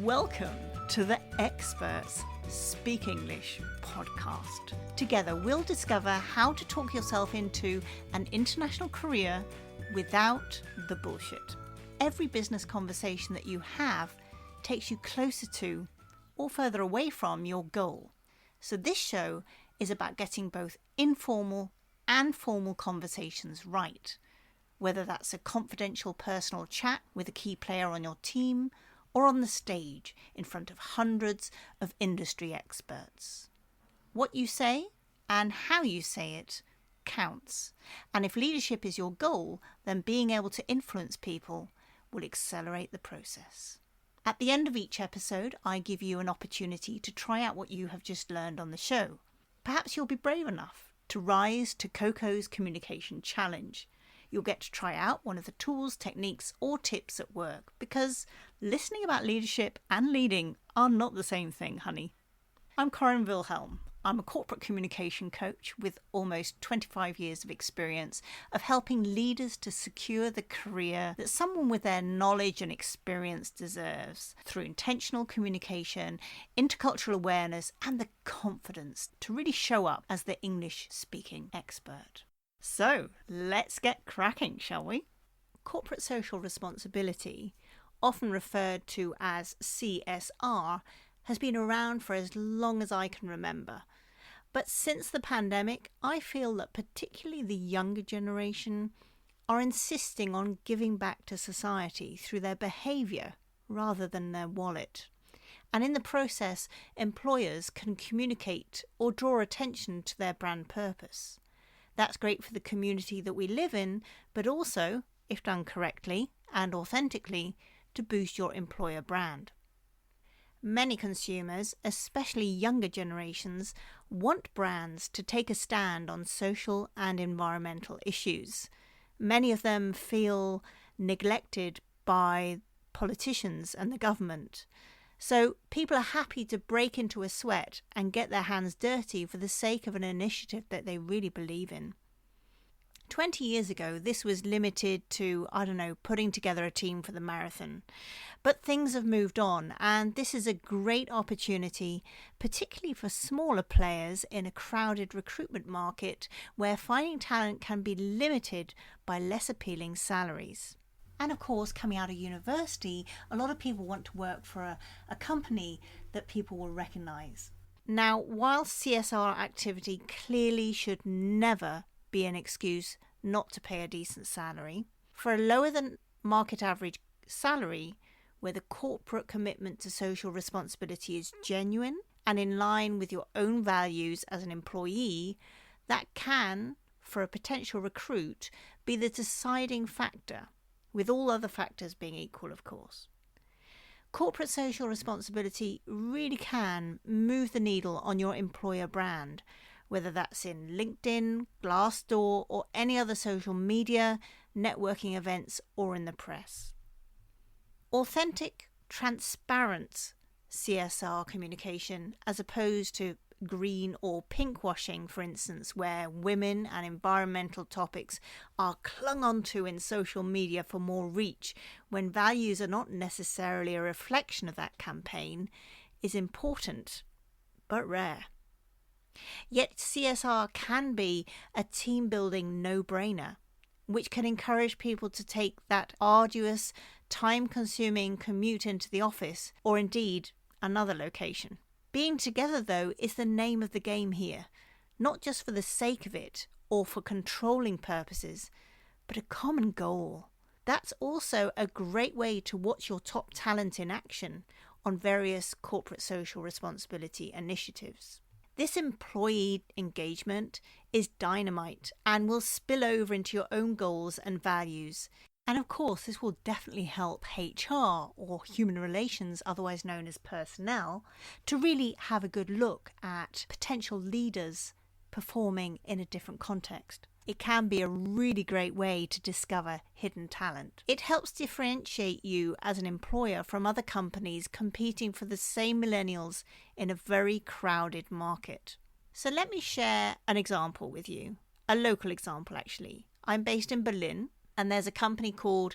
Welcome to the Experts Speak English podcast. Together, we'll discover how to talk yourself into an international career without the bullshit. Every business conversation that you have takes you closer to or further away from your goal. So this show is about getting both informal and formal conversations right, whether that's a confidential personal chat with a key player on your team or on the stage in front of hundreds of industry experts. What you say and how you say it counts. And if leadership is your goal, then being able to influence people will accelerate the process. At the end of each episode, I give you an opportunity to try out what you have just learned on the show. Perhaps you'll be brave enough to rise to Coco's communication challenge. You'll get to try out one of the tools, techniques, or tips at work because listening about leadership and leading are not the same thing, honey. I'm Corinne Wilhelm. I'm a corporate communication coach with almost 25 years of experience of helping leaders to secure the career that someone with their knowledge and experience deserves through intentional communication, intercultural awareness, and the confidence to really show up as the English-speaking expert. So, let's get cracking, shall we? Corporate social responsibility, often referred to as CSR, has been around for as long as I can remember. But since the pandemic, I feel that particularly the younger generation are insisting on giving back to society through their behaviour rather than their wallet. And in the process, employers can communicate or draw attention to their brand purpose. That's great for the community that we live in, but also, if done correctly and authentically, to boost your employer brand. Many consumers, especially younger generations, want brands to take a stand on social and environmental issues. Many of them feel neglected by politicians and the government. So people are happy to break into a sweat and get their hands dirty for the sake of an initiative that they really believe in. 20 years ago, this was limited to, putting together a team for the marathon. But things have moved on, and this is a great opportunity, particularly for smaller players in a crowded recruitment market where finding talent can be limited by less appealing salaries. And of course, coming out of university, a lot of people want to work for a company that people will recognise. Now, while CSR activity clearly should never be an excuse not to pay a decent salary, for a lower than market average salary, where the corporate commitment to social responsibility is genuine and in line with your own values as an employee, that can, for a potential recruit, be the deciding factor, with all other factors being equal, of course. Corporate social responsibility really can move the needle on your employer brand, whether that's in LinkedIn, Glassdoor, or any other social media, networking events, or in the press. Authentic, transparent CSR communication, as opposed to green or pink washing, for instance, where women and environmental topics are clung onto in social media for more reach when values are not necessarily a reflection of that campaign, is important but rare. Yet CSR can be a team-building no-brainer, which can encourage people to take that arduous, time-consuming commute into the office, or indeed another location. Being together, though, is the name of the game here, not just for the sake of it or for controlling purposes, but a common goal. That's also a great way to watch your top talent in action on various corporate social responsibility initiatives. This employee engagement is dynamite and will spill over into your own goals and values. And of course, this will definitely help HR, or human relations, otherwise known as personnel, to really have a good look at potential leaders performing in a different context. It can be a really great way to discover hidden talent. It helps differentiate you as an employer from other companies competing for the same millennials in a very crowded market. So let me share an example with you, a local example actually. I'm based in Berlin, and there's a company called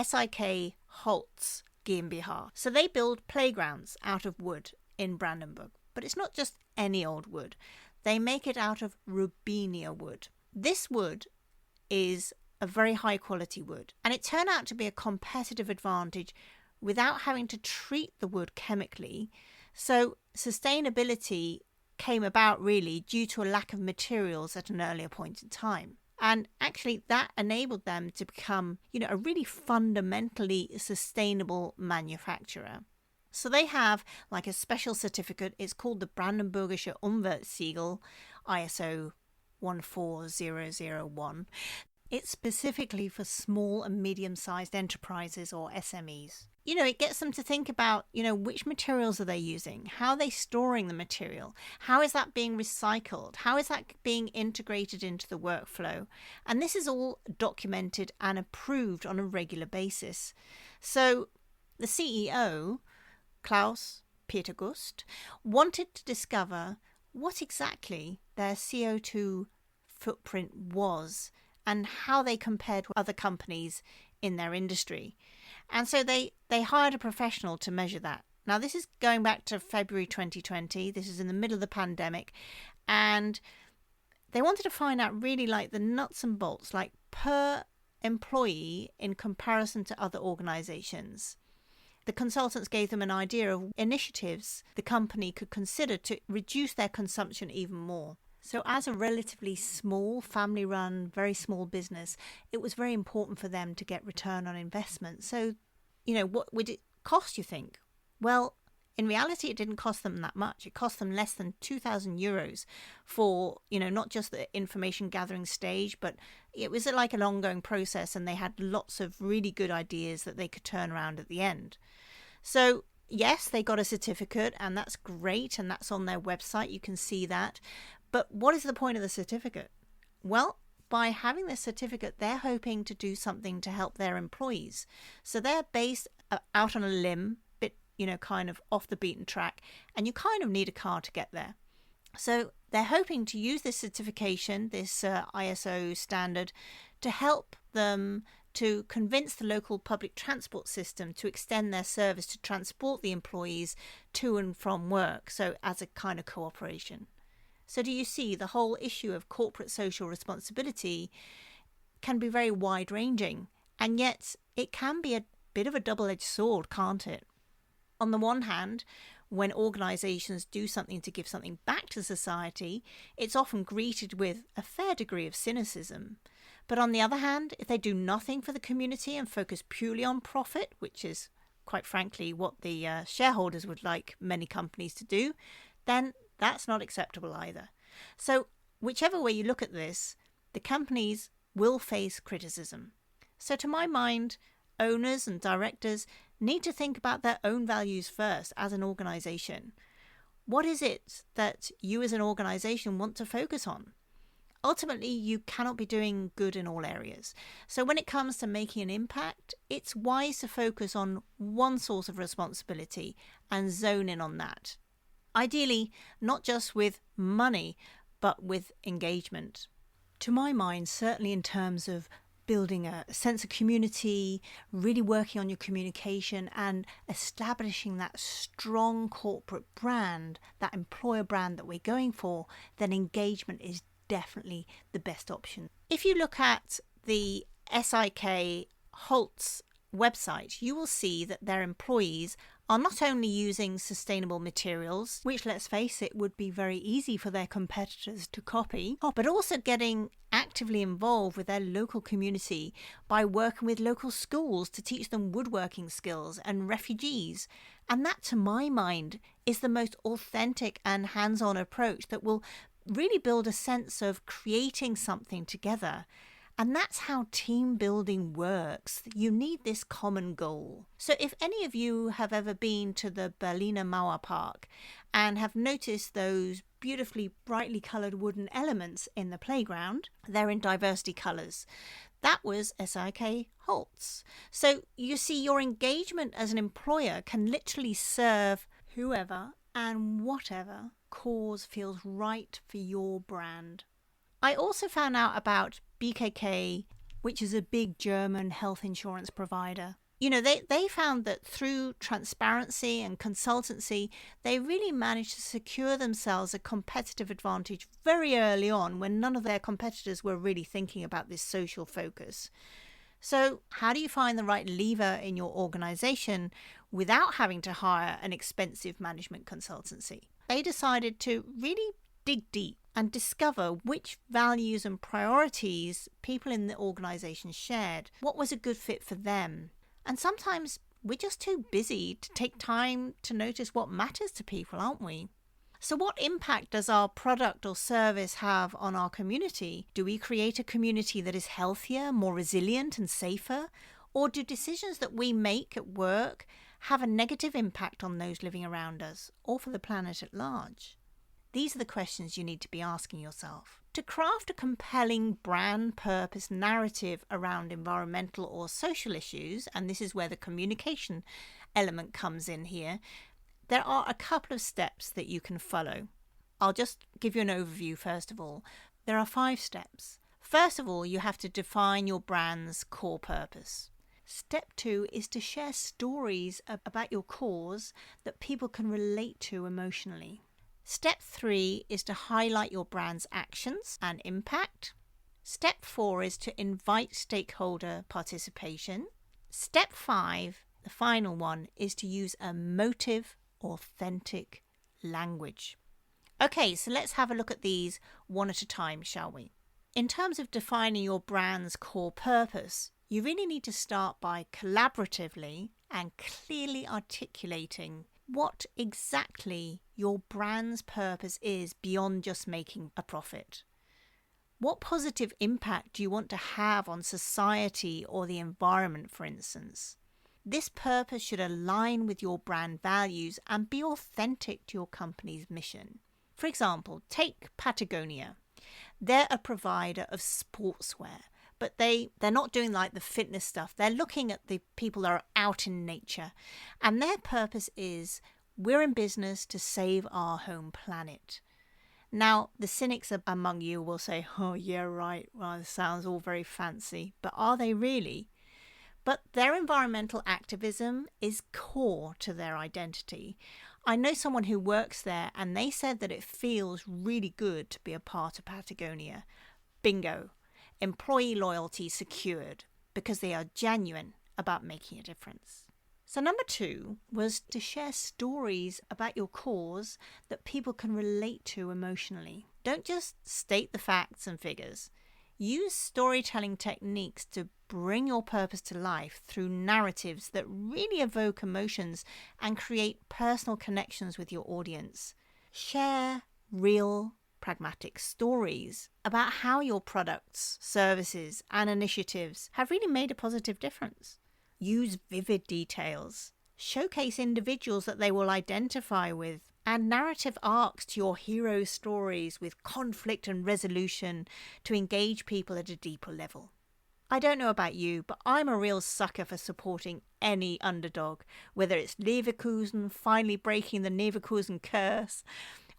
SIK Holz, GmbH. So they build playgrounds out of wood in Brandenburg. But it's not just any old wood. They make it out of Rubinia wood. This wood is a very high quality wood, and it turned out to be a competitive advantage without having to treat the wood chemically. So sustainability came about really due to a lack of materials at an earlier point in time. And actually that enabled them to become, a really fundamentally sustainable manufacturer. So they have like a special certificate. It's called the Brandenburgische Umweltsiegel, ISO 14001. It's specifically for small and medium-sized enterprises or SMEs. It gets them to think about, which materials are they using? How are they storing the material? How is that being recycled? How is that being integrated into the workflow? And this is all documented and approved on a regular basis. So the CEO, Klaus Peter Gust, wanted to discover what exactly their CO2 footprint was and how they compared with other companies in their industry. And so they hired a professional to measure that. Now, this is going back to February 2020. This is in the middle of the pandemic. And they wanted to find out really like the nuts and bolts, like per employee in comparison to other organizations. The consultants gave them an idea of initiatives the company could consider to reduce their consumption even more. So as a relatively small, family-run, very small business, it was very important for them to get return on investment. So, what would it cost, you think? Well, in reality, it didn't cost them that much. It cost them less than 2,000 euros for, not just the information gathering stage, but it was like an ongoing process, and they had lots of really good ideas that they could turn around at the end. So yes, they got a certificate, and that's great, and that's on their website. You can see that. But what is the point of the certificate? Well, by having this certificate, they're hoping to do something to help their employees. So they're based out on a limb, bit, kind of off the beaten track, and you kind of need a car to get there. So they're hoping to use this certification, this ISO standard, to help them to convince the local public transport system to extend their service to transport the employees to and from work, so as a kind of cooperation. So do you see the whole issue of corporate social responsibility can be very wide-ranging, and yet it can be a bit of a double-edged sword, can't it? On the one hand, when organisations do something to give something back to society, it's often greeted with a fair degree of cynicism. But on the other hand, if they do nothing for the community and focus purely on profit, which is quite frankly what the shareholders would like many companies to do, then that's not acceptable either. So whichever way you look at this, the companies will face criticism. So to my mind, owners and directors need to think about their own values first as an organisation. What is it that you as an organisation want to focus on? Ultimately, you cannot be doing good in all areas. So when it comes to making an impact, it's wise to focus on one source of responsibility and zone in on that. Ideally, not just with money, but with engagement. To my mind, certainly in terms of building a sense of community, really working on your communication and establishing that strong corporate brand, that employer brand that we're going for, then engagement is definitely the best option. If you look at the SIK Holt's website, you will see that their employees are not only using sustainable materials, which, let's face it, would be very easy for their competitors to copy, but also getting actively involved with their local community by working with local schools to teach them woodworking skills and refugees. And that, to my mind, is the most authentic and hands-on approach that will really build a sense of creating something together. And that's how team building works. You need this common goal. So if any of you have ever been to the Berliner Mauerpark and have noticed those beautifully brightly coloured wooden elements in the playground, they're in diversity colours. That was SIK Holt's. So you see, your engagement as an employer can literally serve whoever and whatever cause feels right for your brand. I also found out about BKK, which is a big German health insurance provider. They found that through transparency and consultancy, they really managed to secure themselves a competitive advantage very early on when none of their competitors were really thinking about this social focus. So how do you find the right lever in your organization without having to hire an expensive management consultancy? They decided to really dig deep and discover which values and priorities people in the organization shared, what was a good fit for them. And sometimes we're just too busy to take time to notice what matters to people, aren't we? So what impact does our product or service have on our community? Do we create a community that is healthier, more resilient and safer? Or do decisions that we make at work have a negative impact on those living around us or for the planet at large? These are the questions you need to be asking yourself. To craft a compelling brand purpose narrative around environmental or social issues, and this is where the communication element comes in here, there are a couple of steps that you can follow. I'll just give you an overview first of all. There are 5 steps. First of all, you have to define your brand's core purpose. Step 2 is to share stories about your cause that people can relate to emotionally. Step 3 is to highlight your brand's actions and impact. Step 4 is to invite stakeholder participation. Step 5, the final one, is to use emotive, authentic language. Okay, so let's have a look at these one at a time, shall we? In terms of defining your brand's core purpose, you really need to start by collaboratively and clearly articulating what exactly your brand's purpose is beyond just making a profit. What positive impact do you want to have on society or the environment, for instance? This purpose should align with your brand values and be authentic to your company's mission. For example, take Patagonia. They're a provider of sportswear, but they're not doing like the fitness stuff. They're looking at the people that are out in nature. And their purpose is, we're in business to save our home planet. Now, the cynics among you will say, oh, yeah, right. Well, this sounds all very fancy. But are they really? But their environmental activism is core to their identity. I know someone who works there, and they said that it feels really good to be a part of Patagonia. Bingo. Employee loyalty secured because they are genuine about making a difference. So number 2 was to share stories about your cause that people can relate to emotionally. Don't just state the facts and figures. Use storytelling techniques to bring your purpose to life through narratives that really evoke emotions and create personal connections with your audience. Share real, pragmatic stories about how your products, services, and initiatives have really made a positive difference. Use vivid details. Showcase individuals that they will identify with. Add narrative arcs to your hero stories with conflict and resolution to engage people at a deeper level. I don't know about you, but I'm a real sucker for supporting any underdog, whether it's Leverkusen finally breaking the Leverkusen curse,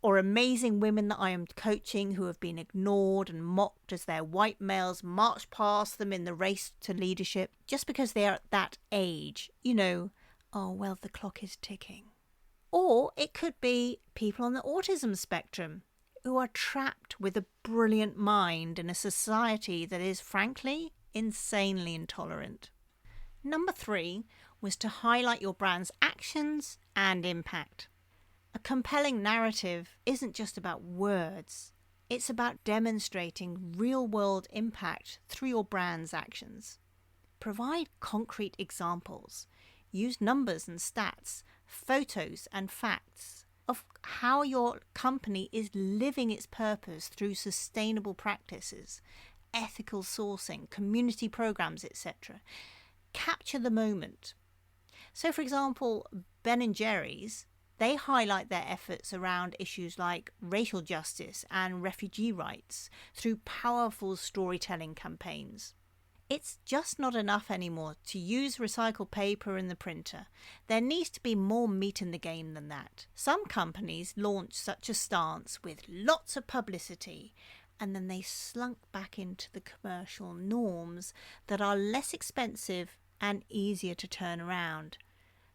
or amazing women that I am coaching who have been ignored and mocked as their white males march past them in the race to leadership just because they are at that age. Oh, well, the clock is ticking. Or it could be people on the autism spectrum who are trapped with a brilliant mind in a society that is, frankly, insanely intolerant. Number 3 was to highlight your brand's actions and impact. A compelling narrative isn't just about words. It's about demonstrating real-world impact through your brand's actions. Provide concrete examples. Use numbers and stats, photos and facts of how your company is living its purpose through sustainable practices, ethical sourcing, community programs, etc. Capture the moment. So, for example, Ben & Jerry's, they highlight their efforts around issues like racial justice and refugee rights through powerful storytelling campaigns. It's just not enough anymore to use recycled paper in the printer. There needs to be more meat in the game than that. Some companies launch such a stance with lots of publicity, and then they slunk back into the commercial norms that are less expensive and easier to turn around.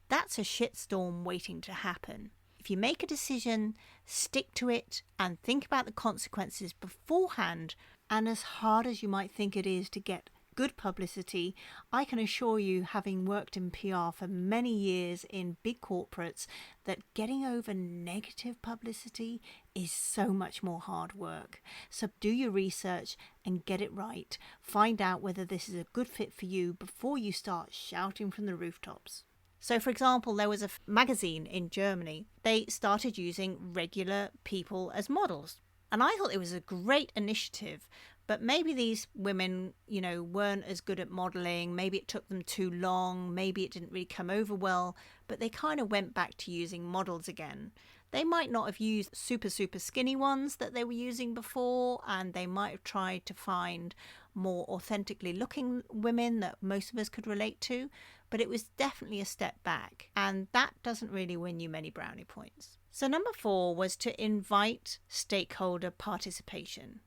That's a shitstorm waiting to happen. If you make a decision, stick to it and think about the consequences beforehand. And as hard as you might think it is to get good publicity, I can assure you, having worked in PR for many years in big corporates, that getting over negative publicity is so much more hard work. So do your research and get it right. Find out whether this is a good fit for you before you start shouting from the rooftops. So, for example, there was a magazine in Germany. They started using regular people as models. And I thought it was a great initiative. But maybe these women, weren't as good at modelling. Maybe it took them too long. Maybe it didn't really come over well. But they kind of went back to using models again. They might not have used super skinny ones that they were using before. And they might have tried to find more authentically looking women that most of us could relate to. But it was definitely a step back. And that doesn't really win you many brownie points. So number 4 was to invite stakeholder participation.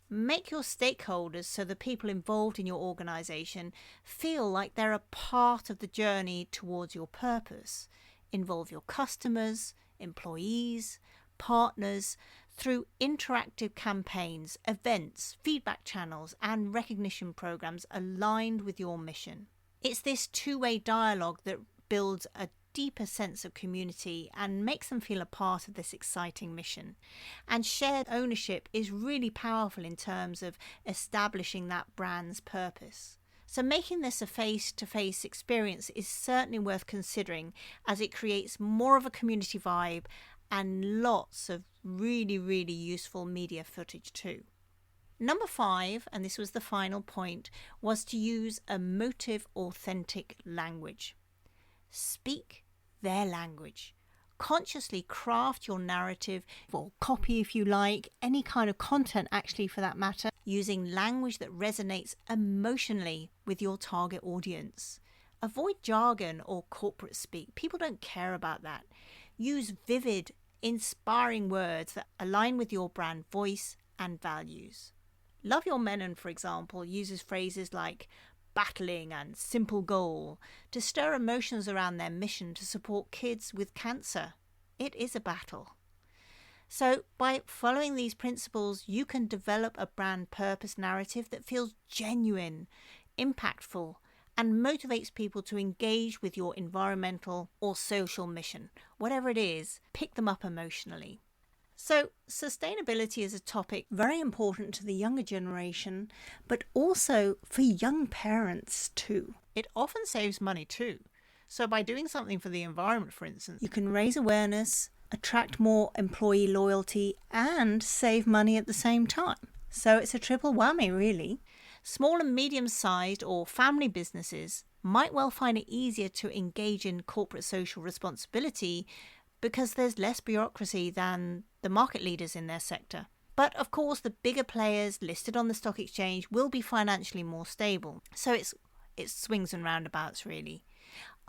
Make your stakeholders, so the people involved in your organisation, feel like they're a part of the journey towards your purpose. Involve your customers, employees, partners through interactive campaigns, events, feedback channels and recognition programs aligned with your mission. It's this two-way dialogue that builds a deeper sense of community and makes them feel a part of this exciting mission. And shared ownership is really powerful in terms of establishing that brand's purpose. So making this a face-to-face experience is certainly worth considering, as it creates more of a community vibe and lots of really useful media footage too. Number 5, and this was the final point, was to use emotive, authentic language. Speak their language. Consciously craft your narrative or copy, if you like, any kind of content actually for that matter, using language that resonates emotionally with your target audience. Avoid jargon or corporate speak. People don't care about that. Use vivid, inspiring words that align with your brand voice and values. Love Your Menon, for example, uses phrases like battling and simple goal to stir emotions around their mission to support kids with cancer. It is a battle. So by following these principles, you can develop a brand purpose narrative that feels genuine, impactful, and motivates people to engage with your environmental or social mission. Whatever it is, pick them up emotionally. So sustainability is a topic very important to the younger generation, but also for young parents too. It often saves money too. So by doing something for the environment, for instance, you can raise awareness, attract more employee loyalty, and save money at the same time. So it's a triple whammy, really. Small and medium-sized or family businesses might well find it easier to engage in corporate social responsibility because there's less bureaucracy than the market leaders in their sector. But of course, the bigger players listed on the stock exchange will be financially more stable. So it's swings and roundabouts, really.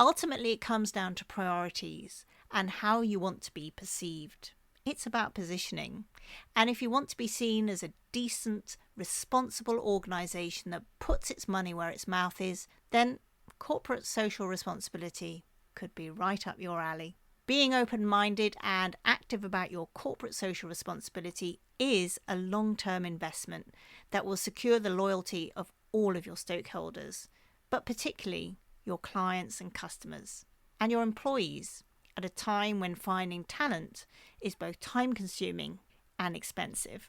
Ultimately, it comes down to priorities and how you want to be perceived. It's about positioning. And if you want to be seen as a decent, responsible organisation that puts its money where its mouth is, then corporate social responsibility could be right up your alley. Being open-minded and active about your corporate social responsibility is a long-term investment that will secure the loyalty of all of your stakeholders, but particularly your clients and customers and your employees at a time when finding talent is both time-consuming and expensive.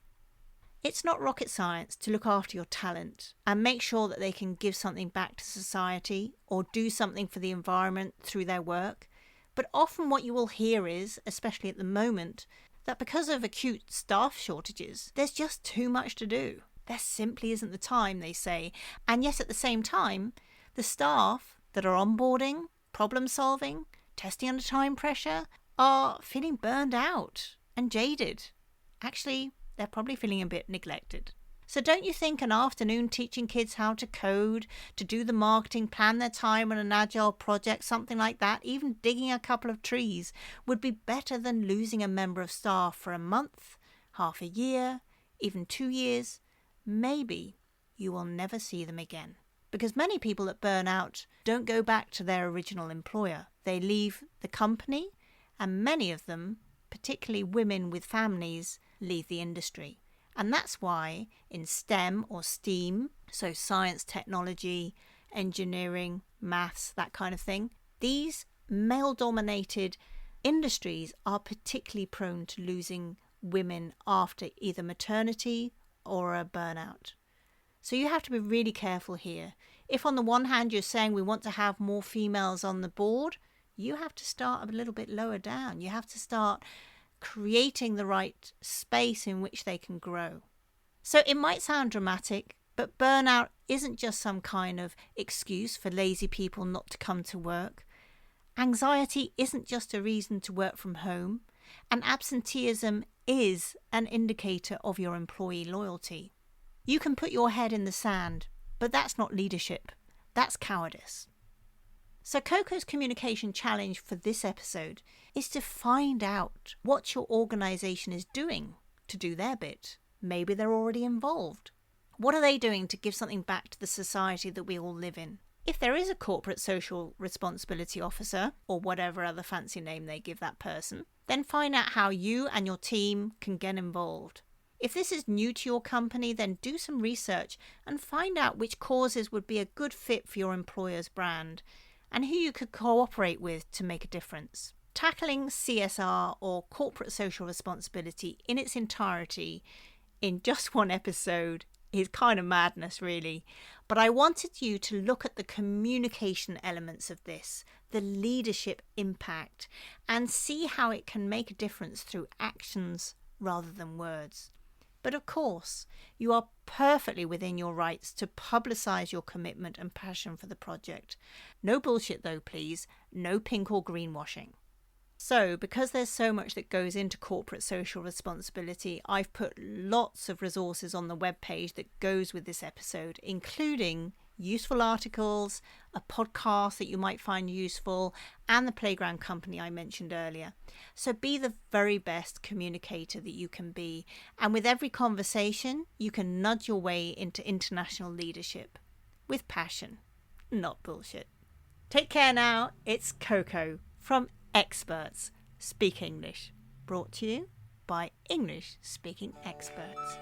It's not rocket science to look after your talent and make sure that they can give something back to society or do something for the environment through their work. But often what you will hear is, especially at the moment, that because of acute staff shortages, there's just too much to do. There simply isn't the time, they say. And yet at the same time, the staff that are onboarding, problem solving, testing under time pressure, are feeling burned out and jaded. Actually, they're probably feeling a bit neglected. So don't you think an afternoon teaching kids how to code, to do the marketing, plan their time on an agile project, something like that, even digging a couple of trees, would be better than losing a member of staff for a month, half a year, even 2 years? Maybe you will never see them again. because many people that burn out don't go back to their original employer. They leave the company, and many of them, particularly women with families, leave the industry. And that's why in STEM or STEAM, so science, technology, engineering, maths, that kind of thing, these male-dominated industries are particularly prone to losing women after either maternity or a burnout. So you have to be really careful here. If on the one hand you're saying we want to have more females on the board, you have to start a little bit lower down. You have to start creating the right space in which they can grow. So it might sound dramatic, but burnout isn't just some kind of excuse for lazy people not to come to work. Anxiety isn't just a reason to work from home, and absenteeism is an indicator of your employee loyalty. You can put your head in the sand, but that's not leadership. That's cowardice. So Coco's communication challenge for this episode is to find out what your organisation is doing to do their bit. Maybe they're already involved. What are they doing to give something back to the society that we all live in? If there is a corporate social responsibility officer, or whatever other fancy name they give that person, then find out how you and your team can get involved. If this is new to your company, then do some research and find out which causes would be a good fit for your employer's brand and who you could cooperate with to make a difference. Tackling CSR or corporate social responsibility in its entirety in just one episode is kind of madness, really. But I wanted you to look at the communication elements of this, the leadership impact, and see how it can make a difference through actions rather than words. But of course, you are perfectly within your rights to publicise your commitment and passion for the project. No bullshit though, please. No pink or greenwashing. So, because there's so much that goes into corporate social responsibility, I've put lots of resources on the webpage that goes with this episode, including useful articles, a podcast that you might find useful, and the playground company I mentioned earlier. So be the very best communicator that you can be, and with every conversation, you can nudge your way into international leadership with passion, not bullshit. Take care now. It's Coco from Experts Speak English, brought to you by English Speaking Experts.